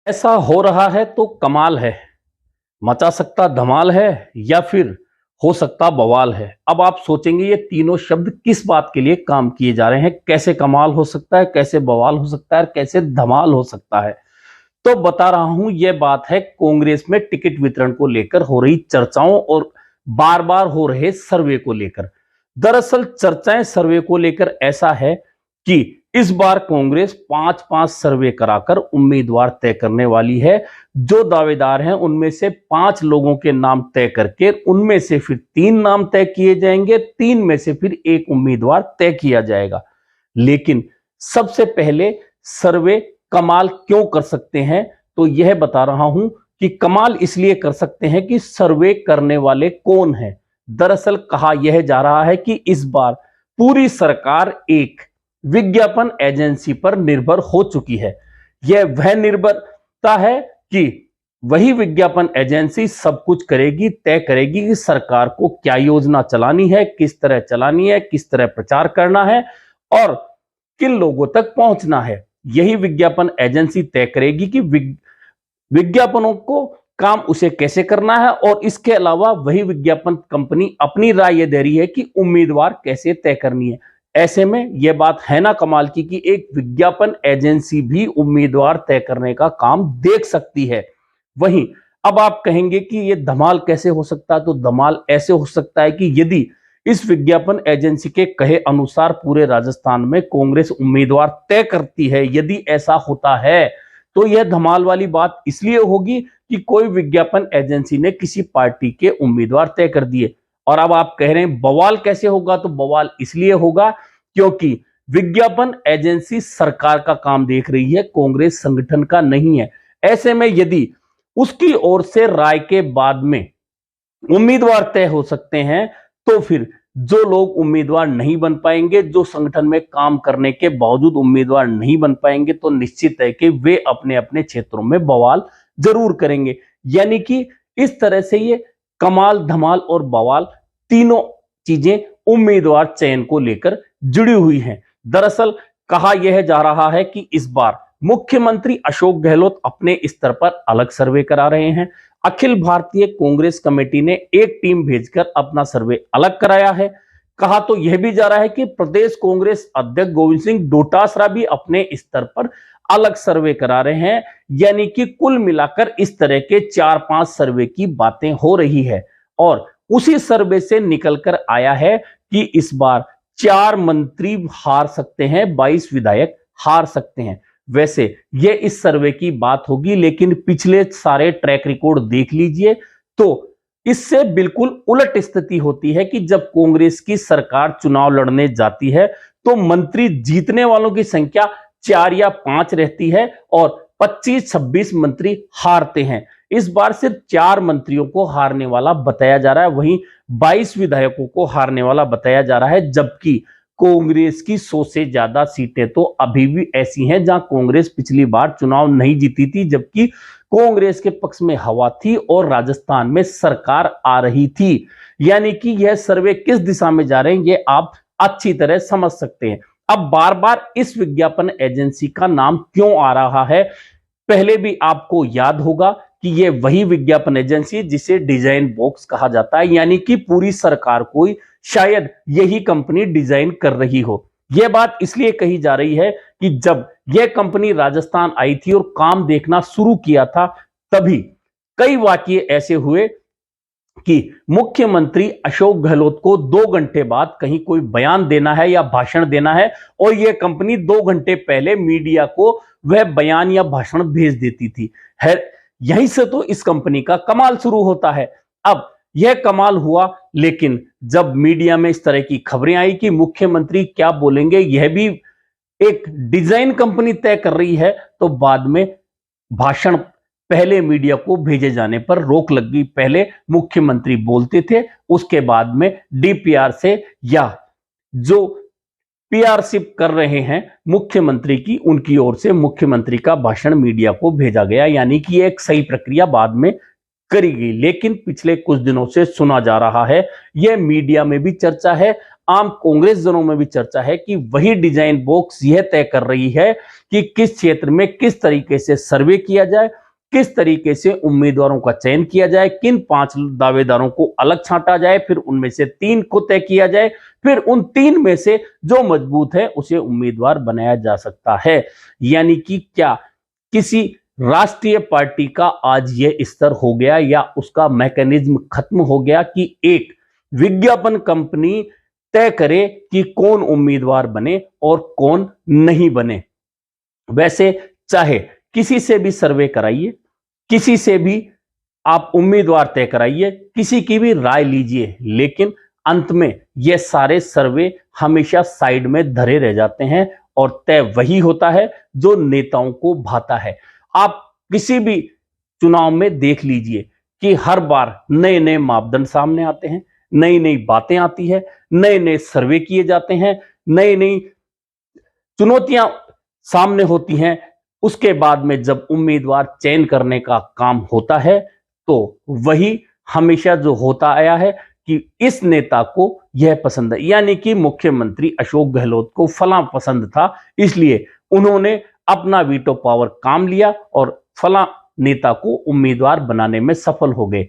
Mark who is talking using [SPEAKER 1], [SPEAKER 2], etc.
[SPEAKER 1] ऐसा हो रहा है तो कमाल है, मचा सकता धमाल है या फिर हो सकता बवाल है। अब आप सोचेंगे ये तीनों शब्द किस बात के लिए काम किए जा रहे हैं, कैसे कमाल हो सकता है, कैसे बवाल हो सकता है, कैसे धमाल हो सकता है। तो बता रहा हूं, यह बात है कांग्रेस में टिकट वितरण को लेकर हो रही चर्चाओं और बार बार हो रहे सर्वे को लेकर। दरअसल चर्चाएं सर्वे को लेकर ऐसा है कि इस बार कांग्रेस पांच पांच सर्वे कराकर उम्मीदवार तय करने वाली है। जो दावेदार हैं उनमें से 5 लोगों के नाम तय करके उनमें से फिर 3 नाम तय किए जाएंगे, 3 में से फिर एक उम्मीदवार तय किया जाएगा। लेकिन सबसे पहले सर्वे कमाल क्यों कर सकते हैं, तो यह बता रहा हूं कि कमाल इसलिए कर सकते हैं कि सर्वे करने वाले कौन हैं। दरअसल कहा यह जा रहा है कि इस बार पूरी सरकार एक विज्ञापन एजेंसी पर निर्भर हो चुकी है। यह वह निर्भरता है कि वही विज्ञापन एजेंसी सब कुछ करेगी, तय करेगी कि सरकार को क्या योजना चलानी है, किस तरह चलानी है, किस तरह प्रचार करना है और किन लोगों तक पहुंचना है। यही विज्ञापन एजेंसी तय करेगी कि विज्ञापनों को काम उसे कैसे करना है और इसके अलावा वही विज्ञापन कंपनी अपनी राय दे रही है कि उम्मीदवार कैसे तय करनी है। ऐसे में यह बात है ना कमाल की कि एक विज्ञापन एजेंसी भी उम्मीदवार तय करने का काम देख सकती है। वहीं अब आप कहेंगे कि यह धमाल कैसे हो सकता है, तो धमाल ऐसे हो सकता है कि यदि इस विज्ञापन एजेंसी के कहे अनुसार पूरे राजस्थान में कांग्रेस उम्मीदवार तय करती है, यदि ऐसा होता है तो यह धमाल वाली बात इसलिए होगी कि कोई विज्ञापन एजेंसी ने किसी पार्टी के उम्मीदवार तय कर दिए। और अब आप कह रहे हैं बवाल कैसे होगा, तो बवाल इसलिए होगा क्योंकि विज्ञापन एजेंसी सरकार का काम देख रही है, कांग्रेस संगठन का नहीं है। ऐसे में यदि उसकी ओर से राय के बाद में उम्मीदवार तय हो सकते हैं, तो फिर जो लोग उम्मीदवार नहीं बन पाएंगे, जो संगठन में काम करने के बावजूद उम्मीदवार नहीं बन पाएंगे, तो निश्चित है कि वे अपने अपने क्षेत्रों में बवाल जरूर करेंगे। यानी कि इस तरह से ये कमाल, धमाल और बवाल तीनों चीजें उम्मीदवार चयन को लेकर जुड़ी हुई हैं। दरअसल कहा यह जा रहा है कि इस बार मुख्यमंत्री अशोक गहलोत अपने स्तर पर अलग सर्वे करा रहे हैं। अखिल भारतीय कांग्रेस कमेटी ने एक टीम भेजकर अपना सर्वे अलग कराया है। कहा तो यह भी जा रहा है कि प्रदेश कांग्रेस अध्यक्ष गोविंद सिंह डोटासरा भी अपने स्तर पर अलग सर्वे करा रहे हैं। यानी कि कुल मिलाकर इस तरह के 4-5 सर्वे की बातें हो रही है और उसी सर्वे से निकलकर आया है कि इस बार 4 मंत्री हार सकते हैं, 22 विधायक हार सकते हैं। वैसे ये इस सर्वे की बात होगी, लेकिन पिछले सारे ट्रैक रिकॉर्ड देख लीजिए तो इससे बिल्कुल उलट स्थिति होती है कि जब कांग्रेस की सरकार चुनाव लड़ने जाती है तो मंत्री जीतने वालों की संख्या 4 या 5 रहती है और 25-26 मंत्री हारते हैं। इस बार सिर्फ 4 मंत्रियों को हारने वाला बताया जा रहा है, वहीं 22 विधायकों को हारने वाला बताया जा रहा है। जबकि कांग्रेस की 100 से ज्यादा सीटें तो अभी भी ऐसी हैं जहां कांग्रेस पिछली बार चुनाव नहीं जीती थी, जबकि कांग्रेस के पक्ष में हवा थी और राजस्थान में सरकार आ रही थी। यानी कि यह सर्वे किस दिशा में जा रहे हैं ये आप अच्छी तरह समझ सकते हैं। अब बार बार इस विज्ञापन एजेंसी का नाम क्यों आ रहा है, पहले भी आपको याद होगा कि यह वही विज्ञापन एजेंसी जिसे डिजाइन बॉक्स कहा जाता है, यानी कि पूरी सरकार को शायद यही कंपनी डिजाइन कर रही हो। यह बात इसलिए कही जा रही है कि जब यह कंपनी राजस्थान आई थी और काम देखना शुरू किया था, तभी कई वाकये ऐसे हुए कि मुख्यमंत्री अशोक गहलोत को 2 घंटे बाद कहीं कोई बयान देना है या भाषण देना है और यह कंपनी 2 घंटे पहले मीडिया को वह बयान या भाषण भेज देती थी। यहीं से तो इस कंपनी का कमाल शुरू होता है। अब यह कमाल हुआ, लेकिन जब मीडिया में इस तरह की खबरें आई कि मुख्यमंत्री क्या बोलेंगे यह भी एक डिजाइन कंपनी तय कर रही है, तो बाद में भाषण पहले मीडिया को भेजे जाने पर रोक लग गई। पहले मुख्यमंत्री बोलते थे, उसके बाद में डीपीआर से या जो पीआरशिप कर रहे हैं मुख्यमंत्री की, उनकी ओर से मुख्यमंत्री का भाषण मीडिया को भेजा गया। यानी कि एक सही प्रक्रिया बाद में करी गई। लेकिन पिछले कुछ दिनों से सुना जा रहा है, यह मीडिया में भी चर्चा है, आम कांग्रेस जनों में भी चर्चा है कि वही डिजाइन बॉक्स यह तय कर रही है कि किस क्षेत्र में किस तरीके से सर्वे किया जाए, किस तरीके से उम्मीदवारों का चयन किया जाए, किन 5 दावेदारों को अलग छांटा जाए, फिर उनमें से 3 को तय किया जाए, फिर उन 3 में से जो मजबूत है उसे उम्मीदवार बनाया जा सकता है। यानी कि क्या किसी राष्ट्रीय पार्टी का आज यह स्तर हो गया या उसका मैकेनिज्म खत्म हो गया कि एक विज्ञापन कंपनी तय करे कि कौन उम्मीदवार बने और कौन नहीं बने। वैसे चाहे किसी से भी सर्वे कराइए, किसी से भी आप उम्मीदवार तय कराइए, किसी की भी राय लीजिए, लेकिन अंत में ये सारे सर्वे हमेशा साइड में धरे रह जाते हैं और तय वही होता है जो नेताओं को भाता है। आप किसी भी चुनाव में देख लीजिए कि हर बार नए नए मापदंड सामने आते हैं, नई नई बातें आती है, नए नए सर्वे किए जाते हैं, नई नई चुनौतियां सामने होती हैं। उसके बाद में जब उम्मीदवार चयन करने का काम होता है तो वही हमेशा जो होता आया है कि इस नेता को यह पसंद है, यानी कि मुख्यमंत्री अशोक गहलोत को फलां पसंद था, इसलिए उन्होंने अपना वीटो पावर काम लिया और फलां नेता को उम्मीदवार बनाने में सफल हो गए।